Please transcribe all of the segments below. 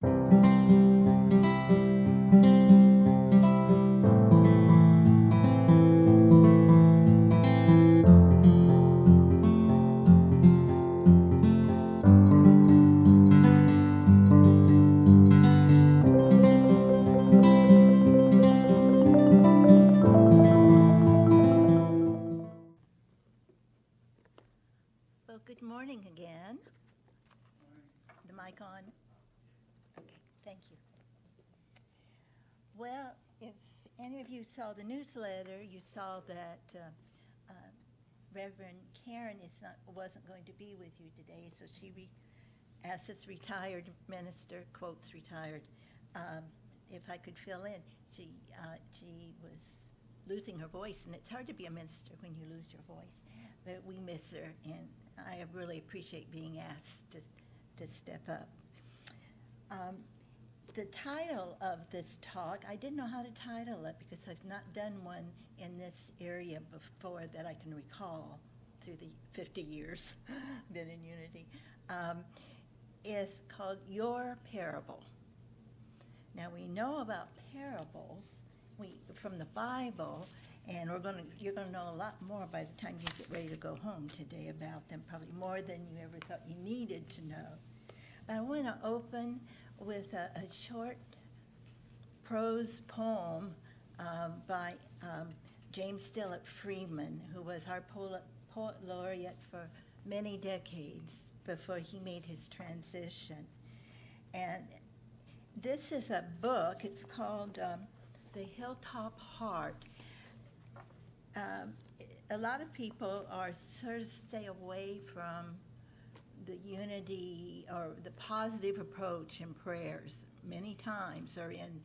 Well, good morning again. The mic on? Okay, thank you. Well, if any of you saw the newsletter, you saw that Reverend Karen wasn't going to be with you today, so as this retired minister, quotes retired, if I could fill in. She was losing her voice, and it's hard to be a minister when you lose your voice, but we miss her, and I really appreciate being asked to step up. The title of this talk, I didn't know how to title it because I've not done one in this area before that I can recall through the 50 years I've been in Unity. Is called Your Parable. Now we know about parables from the Bible, and you're going to know a lot more by the time you get ready to go home today about them, probably more than you ever thought you needed to know. But I want to open with a short prose poem by James Stillett Freeman, who was our poet laureate for many decades before he made his transition. And this is a book. It's called The Hilltop Heart. A lot of people sort of stay away from the unity or the positive approach in prayers many times, or in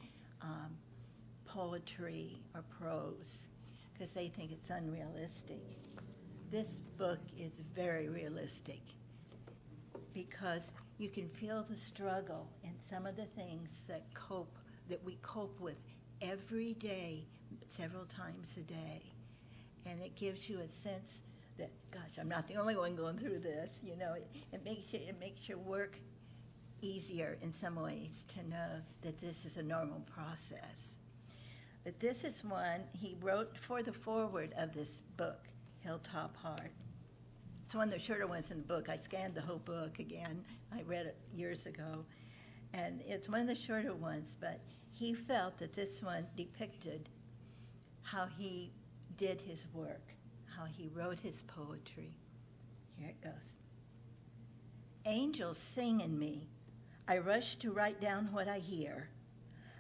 poetry or prose, because they think it's unrealistic. This book is very realistic because you can feel the struggle in some of the things that we cope with every day, several times a day. And it gives you a sense that, gosh, I'm not the only one going through this. You know, it makes your work easier in some ways to know that this is a normal process. But this is one he wrote for the foreword of this book, Hilltop Heart. It's one of the shorter ones in the book. I scanned the whole book again. I read it years ago. And it's one of the shorter ones, but he felt that this one depicted how he did his work, how he wrote his poetry. Here it goes. Angels sing in me. I rush to write down what I hear.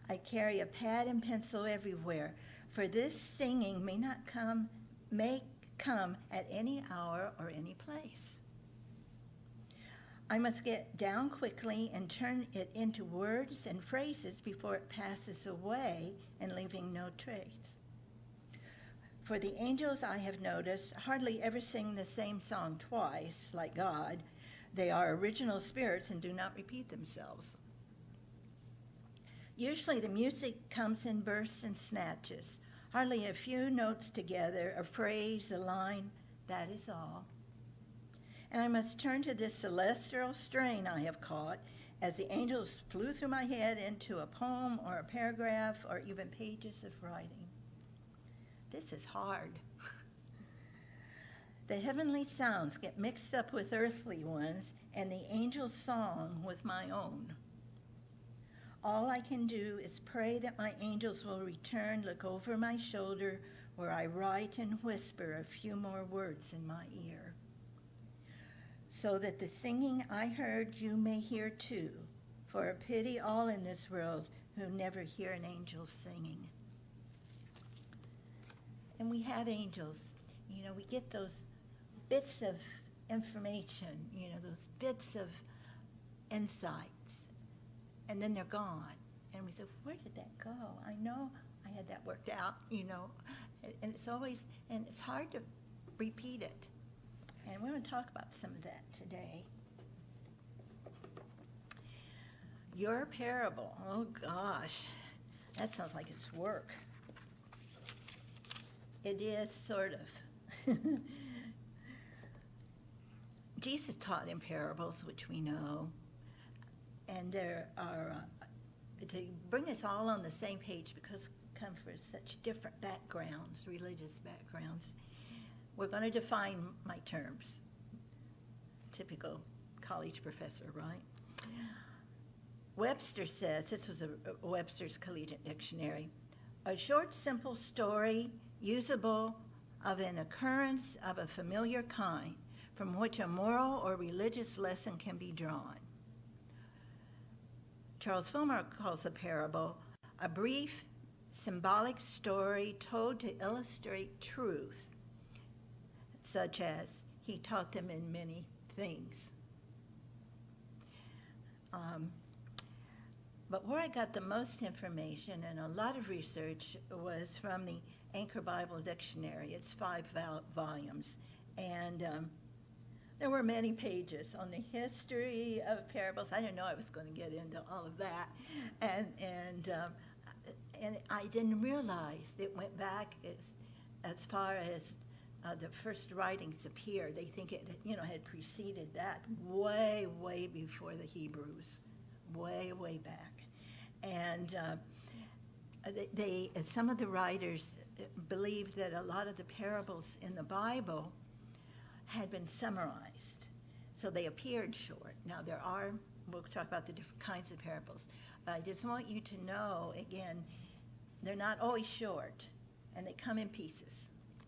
I carry a pad and pencil everywhere, for this singing may come at any hour or any place. I must get down quickly and turn it into words and phrases before it passes away and leaving no trace. For the angels, I have noticed, hardly ever sing the same song twice, like God. They are original spirits and do not repeat themselves. Usually the music comes in bursts and snatches, hardly a few notes together, a phrase, a line, that is all. And I must turn to this celestial strain I have caught as the angels flew through my head into a poem or a paragraph or even pages of writing. This is hard. The heavenly sounds get mixed up with earthly ones, and the angel's song with my own. All I can do is pray that my angels will return, look over my shoulder, where I write and whisper a few more words in my ear, so that the singing I heard you may hear too, for a pity all in this world who never hear an angel singing. And we have angels, we get those bits of information, those bits of insights, and then they're gone. And we say, where did that go? I know I had that worked out, and it's hard to repeat it. And we're going to talk about some of that today. Your parable, oh gosh, that sounds like it's work. It is sort of. Jesus taught in parables, which we know. And there are, to bring us all on the same page, because we come from such different backgrounds, religious backgrounds, we're going to define my terms. Typical college professor, right? Webster says, this was a Webster's Collegiate Dictionary, a short, simple story usable of an occurrence of a familiar kind from which a moral or religious lesson can be drawn. Charles Fillmore calls a parable a brief, symbolic story told to illustrate truth, such as he taught them in many things. But where I got the most information and a lot of research was from the Anchor Bible Dictionary. It's 5 volumes. And there were many pages on the history of parables. I didn't know I was going to get into all of that. And I didn't realize it went back as far as the first writings appear. They think it, had preceded that way, way before the Hebrews, way, way back. And some of the writers believed that a lot of the parables in the Bible had been summarized, so they appeared short. Now we'll talk about the different kinds of parables, but I just want you to know, again, they're not always short, and they come in pieces,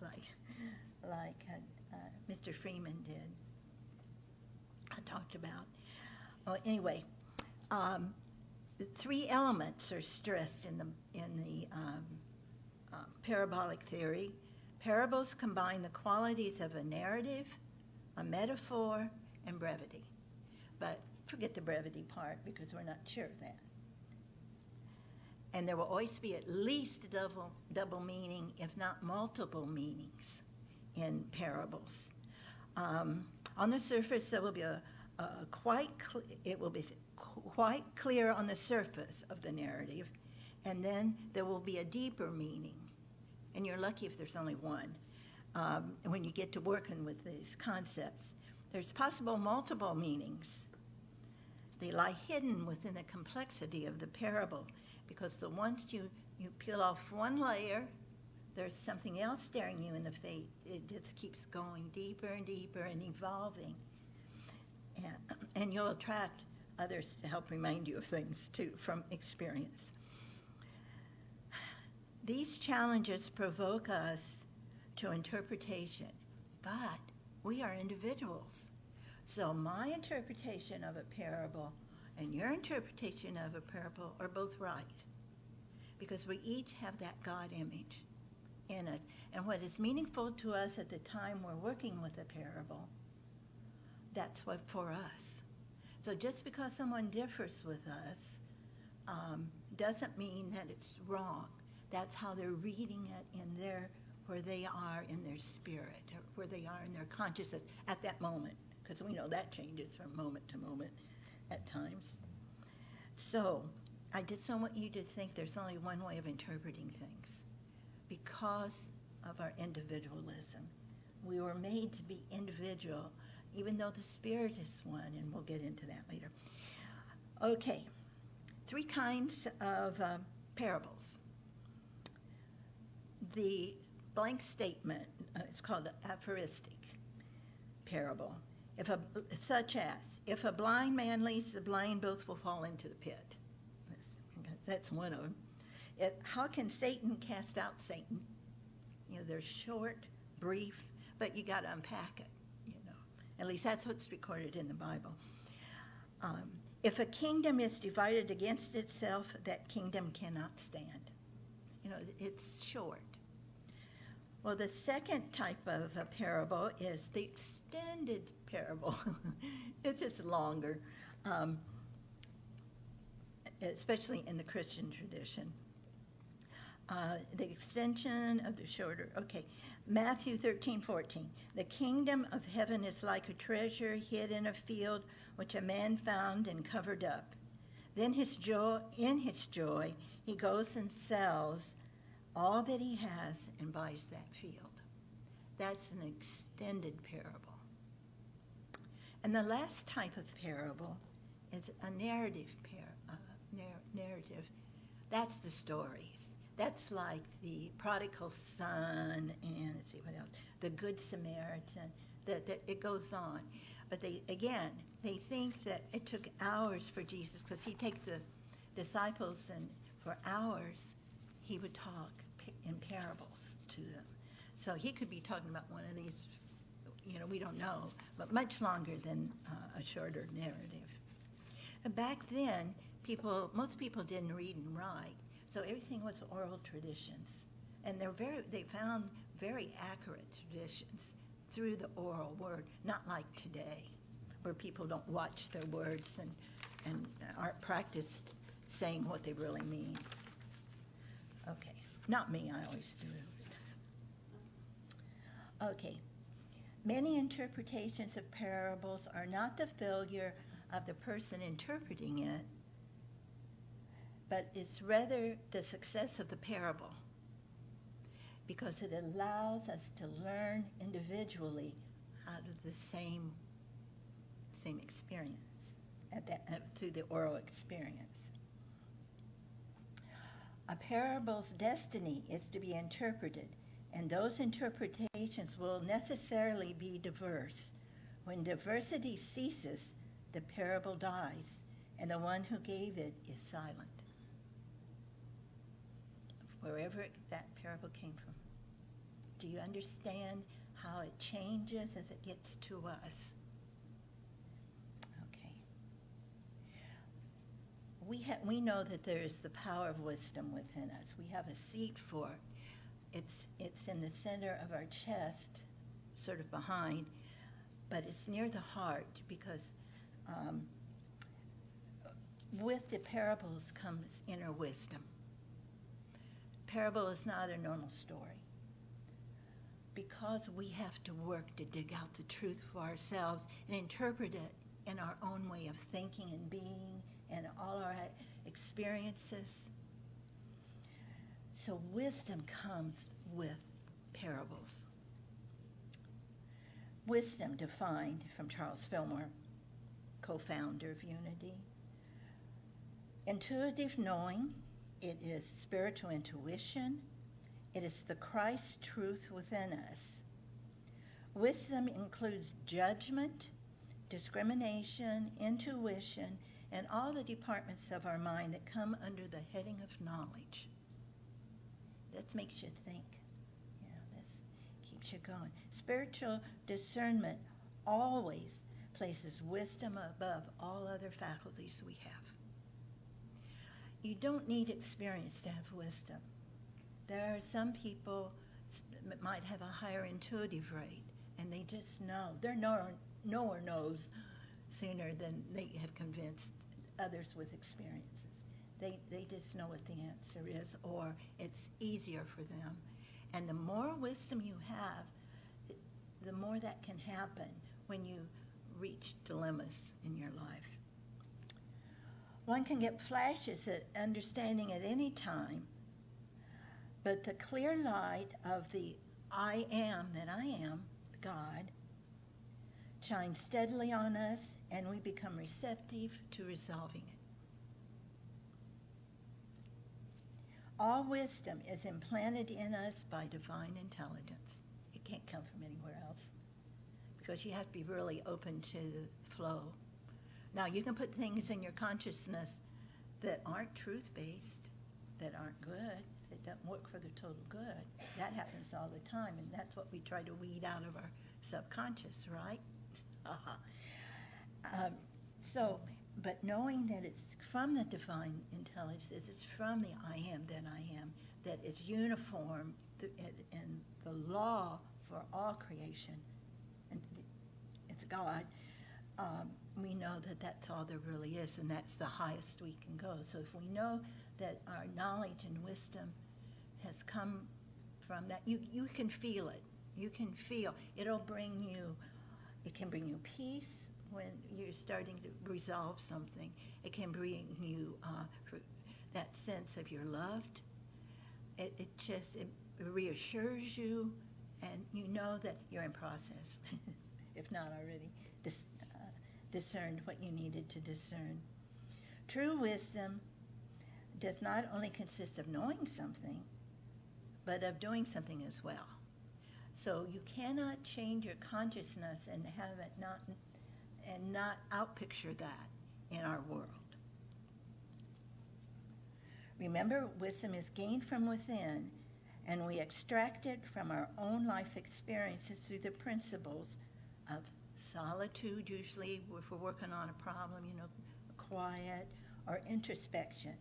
like Mr. Freeman did. I talked about. Well, anyway, the 3 elements are stressed in the parabolic theory. Parables combine the qualities of a narrative, a metaphor, and brevity. But forget the brevity part, because we're not sure of that. And there will always be at least a double meaning, if not multiple meanings, in parables. On the surface, there will be it will be quite clear on the surface of the narrative, and then there will be a deeper meaning. And you're lucky if there's only one. When you get to working with these concepts, there's possible multiple meanings. They lie hidden within the complexity of the parable, because the once you peel off one layer, there's something else staring you in the face. It just keeps going deeper and deeper and evolving. And you'll attract others to help remind you of things, too, from experience. These challenges provoke us to interpretation, but we are individuals. So my interpretation of a parable and your interpretation of a parable are both right, because we each have that God image in us. And what is meaningful to us at the time we're working with a parable, that's what for us. So just because someone differs with us doesn't mean that it's wrong. That's how they're reading it where they are in their spirit, or where they are in their consciousness at that moment, because we know that changes from moment to moment at times. So I just don't want you to think there's only one way of interpreting things, because of our individualism. We were made to be individual, even though the Spirit is one, and we'll get into that later. Okay, 3 kinds of parables. The blank statement, it's called an aphoristic parable. Such as, if a blind man leads the blind, both will fall into the pit. That's one of them. How can Satan cast out Satan? They're short, brief, but you got to unpack it. At least that's what's recorded in the Bible. If a kingdom is divided against itself, that kingdom cannot stand. It's short. Well, the second type of a parable is the extended parable. It's just longer, especially in the Christian tradition. The extension of the shorter, Matthew 13:14. The kingdom of heaven is like a treasure hid in a field, which a man found and covered up. Then in his joy, he goes and sells all that he has and buys that field. That's an extended parable. And the last type of parable It's a narrative narrative. That's the stories. That's like the prodigal son and let's see what else, the Good Samaritan. That it goes on, but they think that it took hours for Jesus because he'd take the disciples and for hours he would talk in parables to them. So he could be talking about one of these, we don't know, but much longer than a shorter narrative. And back then, most people didn't read and write, so everything was oral traditions, and they found very accurate traditions through the oral word, not like today, where people don't watch their words and aren't practiced saying what they really mean. Okay, not me, I always do it. Okay, many interpretations of parables are not the failure of the person interpreting it, but it's rather the success of the parable, because it allows us to learn individually out of the same experience, through the oral experience. A parable's destiny is to be interpreted, and those interpretations will necessarily be diverse. When diversity ceases, the parable dies, and the one who gave it is silent. Wherever that parable came from. Do you understand how it changes as it gets to us? Okay. We know that there is the power of wisdom within us. We have a seat for it. It's in the center of our chest, sort of behind, but it's near the heart because with the parables comes inner wisdom. Parable is not a normal story because we have to work to dig out the truth for ourselves and interpret it in our own way of thinking and being and all our experiences. So wisdom comes with parables. Wisdom defined from Charles Fillmore, co-founder of Unity. Intuitive knowing. It is spiritual intuition. It is the Christ truth within us. Wisdom includes judgment, discrimination, intuition, and all the departments of our mind that come under the heading of knowledge. That makes you think. This keeps you going. Spiritual discernment always places wisdom above all other faculties we have. You don't need experience to have wisdom. There are some people that might have a higher intuitive rate, and they just know. Their knower knows sooner than they have convinced others with experiences. They just know what the answer is, or it's easier for them. And the more wisdom you have, the more that can happen when you reach dilemmas in your life. One can get flashes at understanding at any time, but the clear light of the I am that I am, God, shines steadily on us, and we become receptive to resolving it. All wisdom is implanted in us by divine intelligence. It can't come from anywhere else because you have to be really open to the flow. Now, you can put things in your consciousness that aren't truth-based, that aren't good, that don't work for the total good. That happens all the time, and that's what we try to weed out of our subconscious, right? But knowing that it's from the divine intelligence, it's from the I am that I am, that is uniform in the law for all creation, and it's God, we know that that's all there really is, and that's the highest we can go. So if we know that our knowledge and wisdom has come from that, you can feel it. You can feel. It can bring you peace when you're starting to resolve something. It can bring you that sense of you're loved. It reassures you, and you know that you're in process, if not already discerned what you needed to discern. True wisdom does not only consist of knowing something, but of doing something as well. So you cannot change your consciousness and have it not outpicture that in our world. Remember, wisdom is gained from within, and we extract it from our own life experiences through the principles of solitude, usually if we're working on a problem, quiet, or introspection.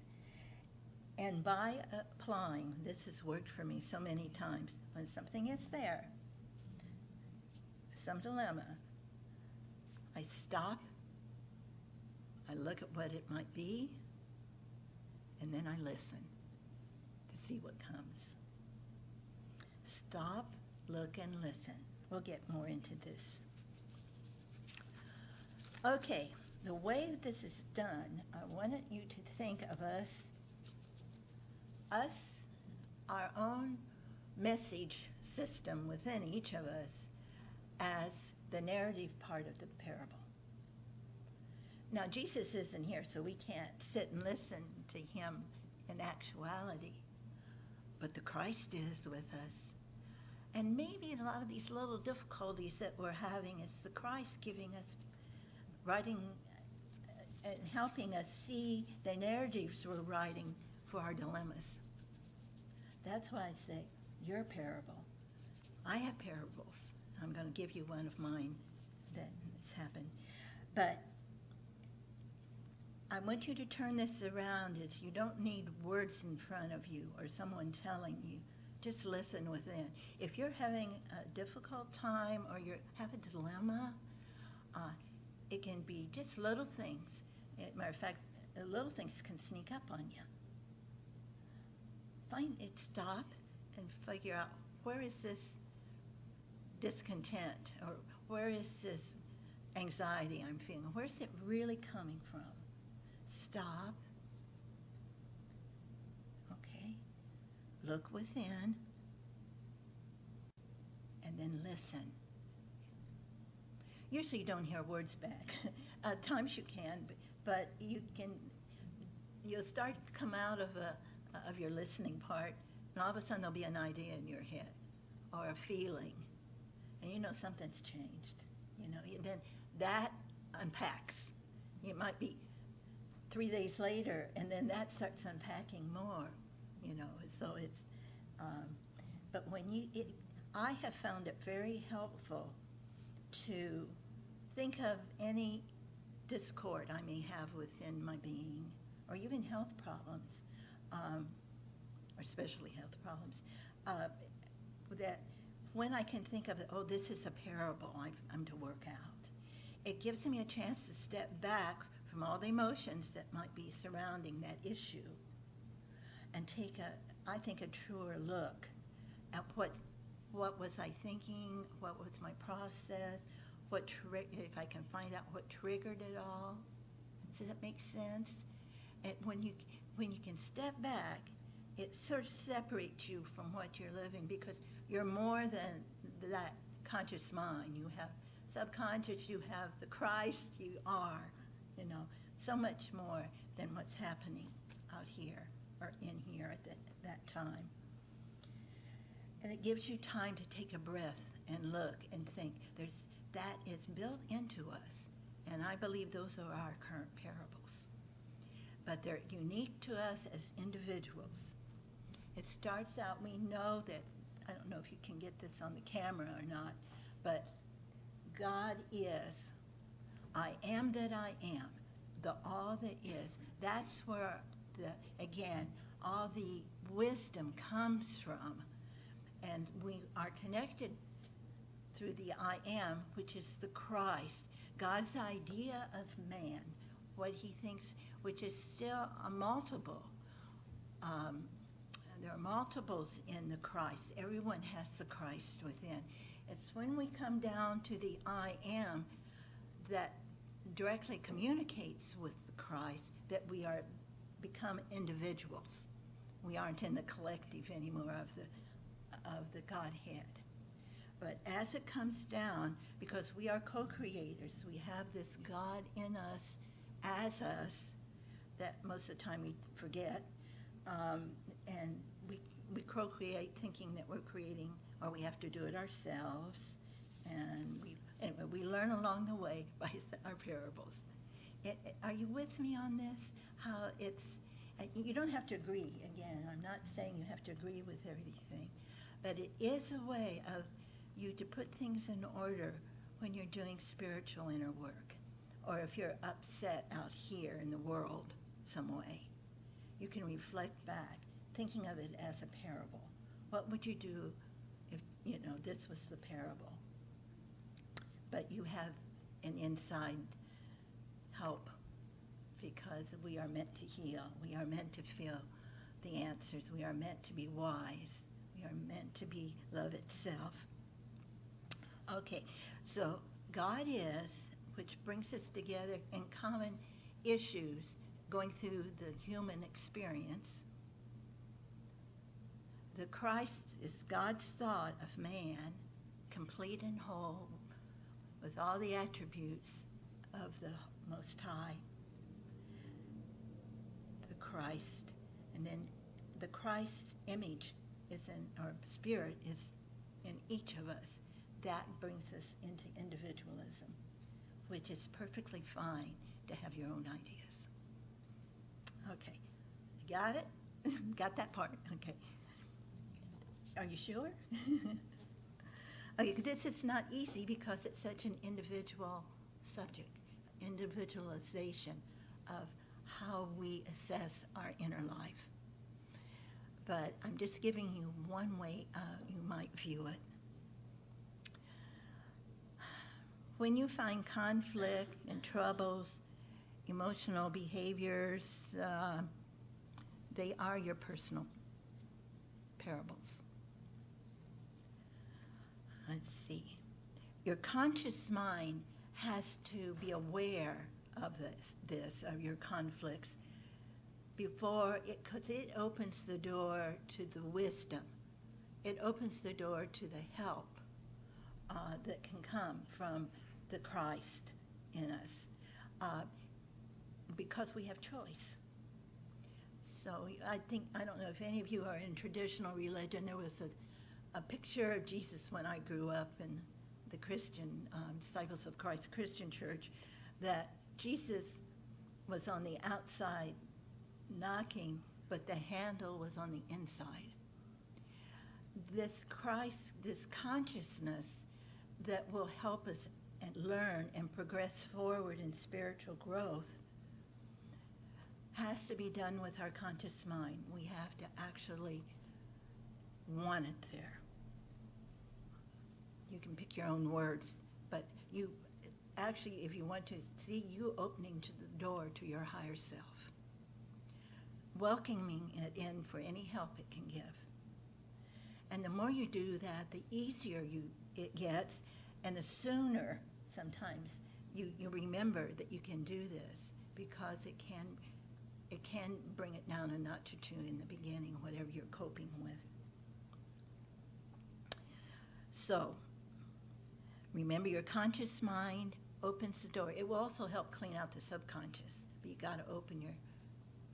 And by applying, this has worked for me so many times, when something is there, some dilemma, I stop, I look at what it might be, and then I listen to see what comes. Stop, look, and listen. We'll get more into this. Okay, the way this is done, I wanted you to think of us, our own message system within each of us, as the narrative part of the parable. Now, Jesus isn't here, so we can't sit and listen to him in actuality, but the Christ is with us. And maybe a lot of these little difficulties that we're having is the Christ giving us, writing and helping us see the narratives we're writing for our dilemmas. That's why I say, your parable. I have parables. I'm going to give you one of mine that has happened. But I want you to turn this around. As you don't need words in front of you or someone telling you. Just listen within. If you're having a difficult time or you have a dilemma, it can be just little things. Matter of fact, little things can sneak up on you. Find it, stop, and figure out, where is this discontent, or where is this anxiety I'm feeling? Where's it really coming from? Stop. Okay. Look within, and then listen. Usually you don't hear words back. At times you can, but you'll start to come out of your listening part, and all of a sudden there'll be an idea in your head, or a feeling, and you know something's changed. Then that unpacks. It might be 3 days later, and then that starts unpacking more. So it's, but I have found it very helpful to think of any discord I may have within my being, or even health problems, or especially health problems, that when I can think of it, oh, this is a parable I'm to work out. It gives me a chance to step back from all the emotions that might be surrounding that issue and take I think a truer look at what was I thinking, what was my process, if I can find out what triggered it all. Does that make sense? And when you can step back, it sort of separates you from what you're living, because you're more than that conscious mind. You have subconscious, you have the Christ, you are, so much more than what's happening out here or in here at that time. And it gives you time to take a breath and look and think. That is built into us, and I believe those are our current parables. But they're unique to us as individuals. It starts out, we know that, I don't know if you can get this on the camera or not, but God is, I am that I am, the all that is. That's where, again, all the wisdom comes from. And we are connected through the I am, which is the Christ, God's idea of man, what he thinks, which is still a multiple. There are multiples in the Christ. Everyone has the Christ within. It's when we come down to the I am that directly communicates with the Christ that we become individuals. We aren't in the collective anymore of the Godhead. But as it comes down, because we are co-creators, we have this God in us, as us, that most of the time we forget, and we co-create thinking that we're creating, or we have to do it ourselves, and anyway, we learn along the way by our parables. Are you with me on this? How it's, you don't have to agree. Again, I'm not saying you have to agree with everything, but it is a way of you to put things in order when you're doing spiritual inner work, or if you're upset out here in the world some way. You can reflect back, thinking of it as a parable. What would you do if, this was the parable? But you have an inside help, because we are meant to heal. We are meant to feel the answers. We are meant to be wise. We are meant to be love itself. Okay, so God is, which brings us together in common issues going through the human experience. The Christ is God's thought of man, complete and whole, with all the attributes of the Most High. The Christ, and then the Christ image is in, or spirit is in each of us. That brings us into individualism, which is perfectly fine to have your own ideas. Okay, got it? Got that part? Okay. Are you sure? Okay, this is not easy because it's such an individual subject, individualization of how we assess our inner life. But I'm just giving you one way you might view it. When you find conflict and troubles, emotional behaviors, they are your personal parables. Let's see. Your conscious mind has to be aware of this of your conflicts before it, because it opens the door to the wisdom. It opens the door to the help that can come from the Christ in us, because we have choice. So I don't know if any of you are in traditional religion. There was a picture of Jesus when I grew up in the Christian, Disciples of Christ Christian Church, that Jesus was on the outside knocking, but the handle was on the inside. This Christ, this consciousness that will help us and learn and progress forward in spiritual growth has to be done with our conscious mind. We have to actually want it there. You can pick your own words, but you actually, if you want to see you opening to the door to your higher self, welcoming it in for any help it can give. And the more you do that, the easier it gets, and the sooner sometimes you remember that you can do this, because it can bring it down a notch or two in the beginning, whatever you're coping with. So, remember, your conscious mind opens the door. It will also help clean out the subconscious, but you got to open your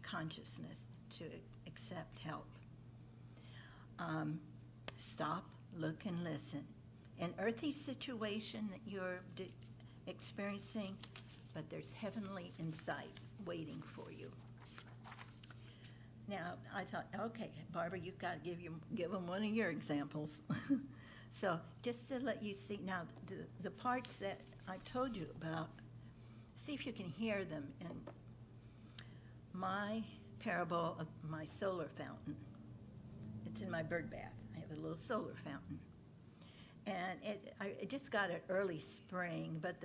consciousness to accept help. Stop, look, and listen. An earthly situation that you're experiencing, but there's heavenly insight waiting for you. Now, I thought, okay, Barbara, you've got to give them one of your examples. So just to let you see, now the parts that I told you about, see if you can hear them in my parable of my solar fountain. It's in my bird bath. I have a little solar fountain. And I just got it early spring, but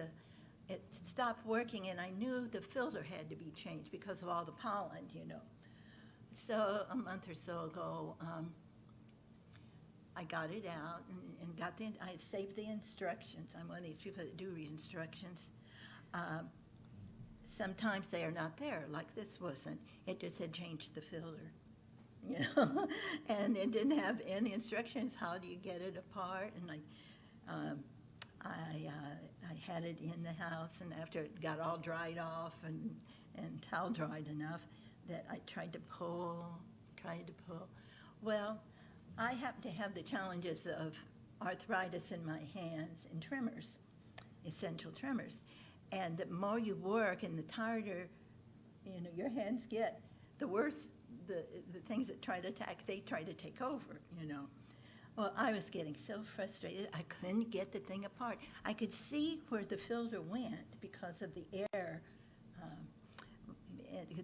it stopped working, and I knew the filter had to be changed because of all the pollen, So a month or so ago, I got it out and I saved the instructions. I'm one of these people that do read instructions. Sometimes they are not there, like this wasn't. It just had changed the filter, and it didn't have any instructions. How do you get it apart? And I I had it in the house, and after it got all dried off and towel dried enough, that I tried to pull. Well, I happen to have the challenges of arthritis in my hands and tremors, essential tremors. And the more you work and the tireder, your hands get, the worse the things that try to attack, they try to take over. Well, I was getting so frustrated, I couldn't get the thing apart. I could see where the filter went because of the air.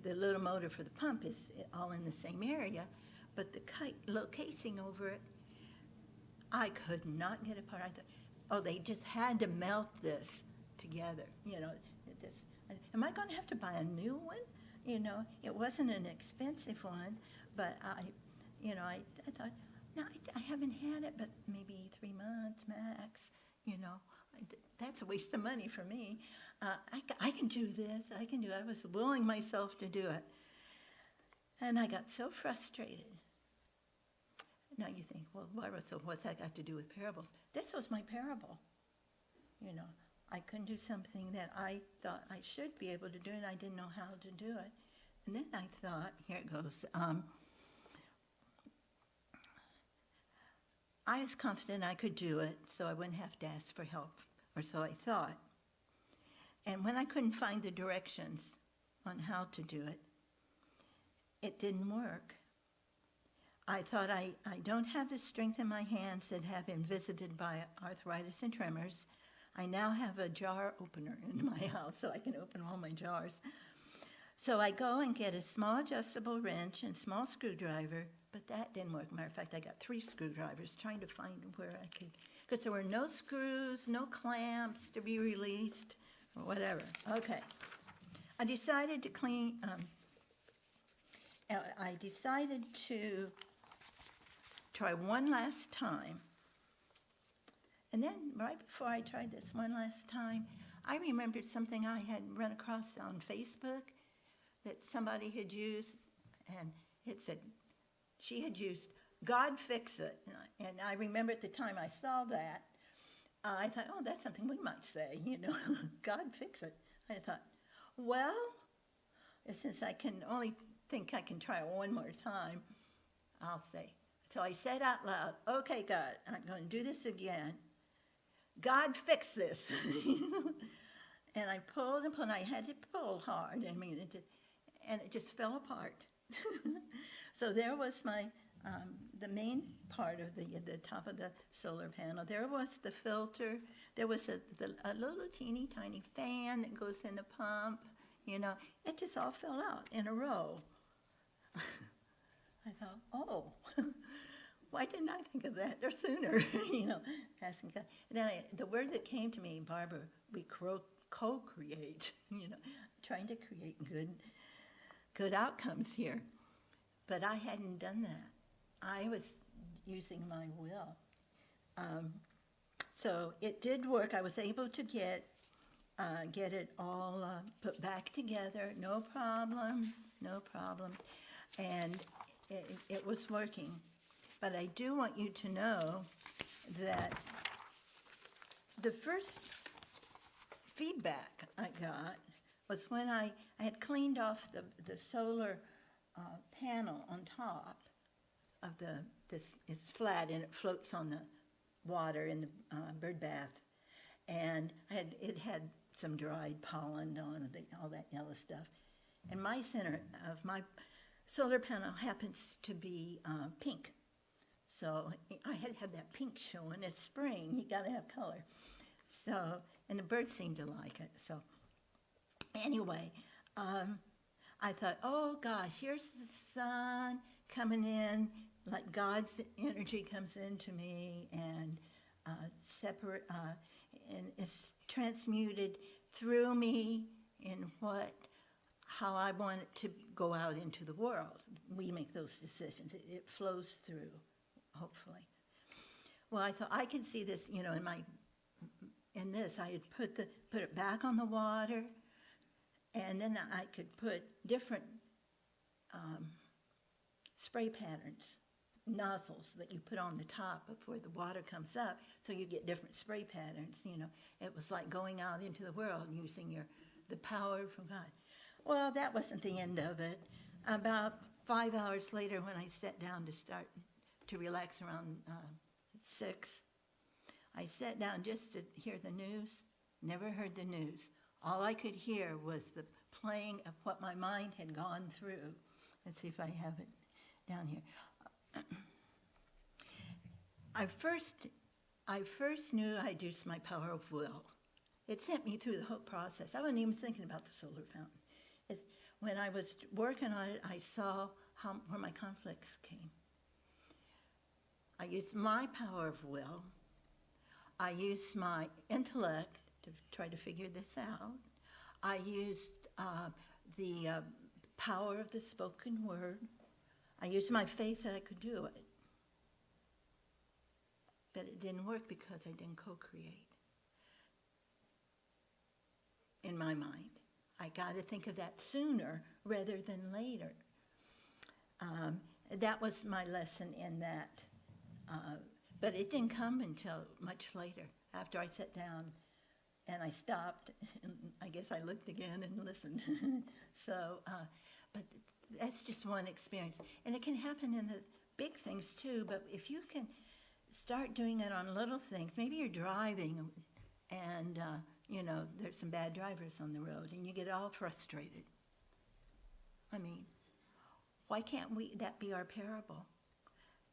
The little motor for the pump is all in the same area, but the little casing over it, I could not get apart. I thought, oh, they just had to melt this together. Am I going to have to buy a new one? It wasn't an expensive one, but I thought, no, I haven't had it, but maybe 3 months max. That's a waste of money for me. I can do this. I was willing myself to do it. And I got so frustrated. Now you think, well, Barbara, so what's that got to do with parables? This was my parable. I couldn't do something that I thought I should be able to do, and I didn't know how to do it. And then I thought, here it goes. I was confident I could do it, so I wouldn't have to ask for help, or so I thought. And when I couldn't find the directions on how to do it, it didn't work. I thought, I don't have the strength in my hands that have been visited by arthritis and tremors. I now have a jar opener in my house, so I can open all my jars. So I go and get a small adjustable wrench and small screwdriver, but that didn't work. Matter of fact, I got 3 screwdrivers trying to find where I could, because there were no screws, no clamps to be released, or whatever. Okay. I decided to try one last time. And then right before I tried this one last time, I remembered something I had run across on Facebook that somebody had used, and it said she had used God fix it. And I remember at the time I saw that, I thought, oh, that's something we might say, God fix it. I thought, well, since I can only think I can try it one more time, I'll say. So I said out loud, okay, God, I'm going to do this again. God fix this. And I pulled and pulled, and I had to pull hard. And it just fell apart. So there was the main part of the top of the solar panel. There was the filter. There was a little teeny tiny fan that goes in the pump. It just all fell out in a row. I thought, oh, why didn't I think of that sooner? Asking God. And then the word that came to me, Barbara, we co-create. Trying to create good outcomes here. But I hadn't done that. I was using my will. So it did work. I was able to get it all put back together. No problems. And it was working. But I do want you to know that the first feedback I got was when I had cleaned off the solar panel on top of it's flat and it floats on the water in the bird bath. And it had some dried pollen on it, all that yellow stuff. And my center of my solar panel happens to be pink. So I had that pink showing. It's spring. You got to have color. So, and the birds seemed to like it. So anyway, I thought, oh gosh, here's the sun coming in, like God's energy comes into me and and it's transmuted through me in how I want it to go out into the world. We make those decisions. It flows through, hopefully. Well, I thought I could see this, in this, I had put it back on the water, and then I could put different spray patterns nozzles that you put on the top before the water comes up, so you get different spray patterns. It was like going out into the world using the power from God. Well, that wasn't the end of it. About 5 hours later, when I sat down to start to relax around 6, I sat down just to hear the news. Never heard the news. All I could hear was the playing of what my mind had gone through. Let's see if I have it down here. I first knew I'd used my power of will. It sent me through the whole process. I wasn't even thinking about the solar fountain. When I was working on it, I saw where my conflicts came. I used my power of will. I used my intellect to try to figure this out. I used the power of the spoken word. I used my faith that I could do it. But it didn't work because I didn't co-create. In my mind, I got to think of that sooner rather than later. That was my lesson in that. But it didn't come until much later, after I sat down and I stopped. And I guess I looked again and listened. But that's just one experience. And it can happen in the big things too, but if you can start doing it on little things, maybe you're driving and there's some bad drivers on the road and you get all frustrated. I mean, why can't that be our parable?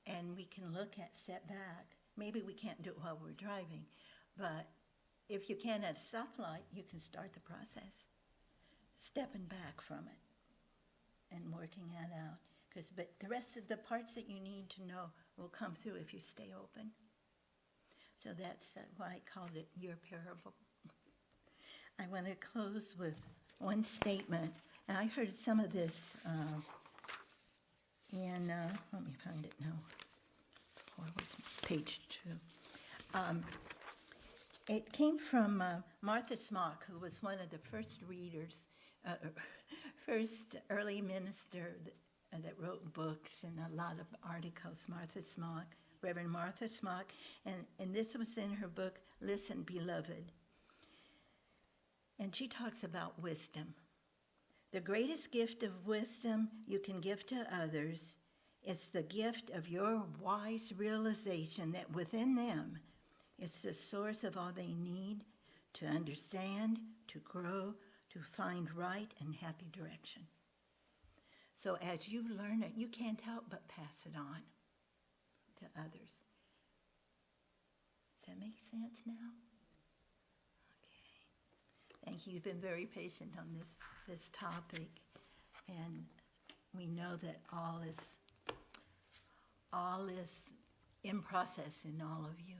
And we can look at, step back. Maybe we can't do it while we're driving, but if you can at a stoplight, you can start the process, stepping back from it and working that out. But the rest of the parts that you need to know will come through if you stay open. So that's why I called it your parable. I want to close with one statement, and I heard some of this let me find it now. Page 2. It came from Martha Smock, who was one of the first readers, first early minister that wrote books and a lot of articles, Martha Smock, Reverend Martha Smock, and this was in her book, Listen, Beloved. And she talks about wisdom. The greatest gift of wisdom you can give to others is the gift of your wise realization that within them is the source of all they need to understand, to grow, to find right and happy direction. So as you learn it, you can't help but pass it on to others. Does that make sense now? Okay. Thank you. You've been very patient on this topic. And we know that all is in process in all of you.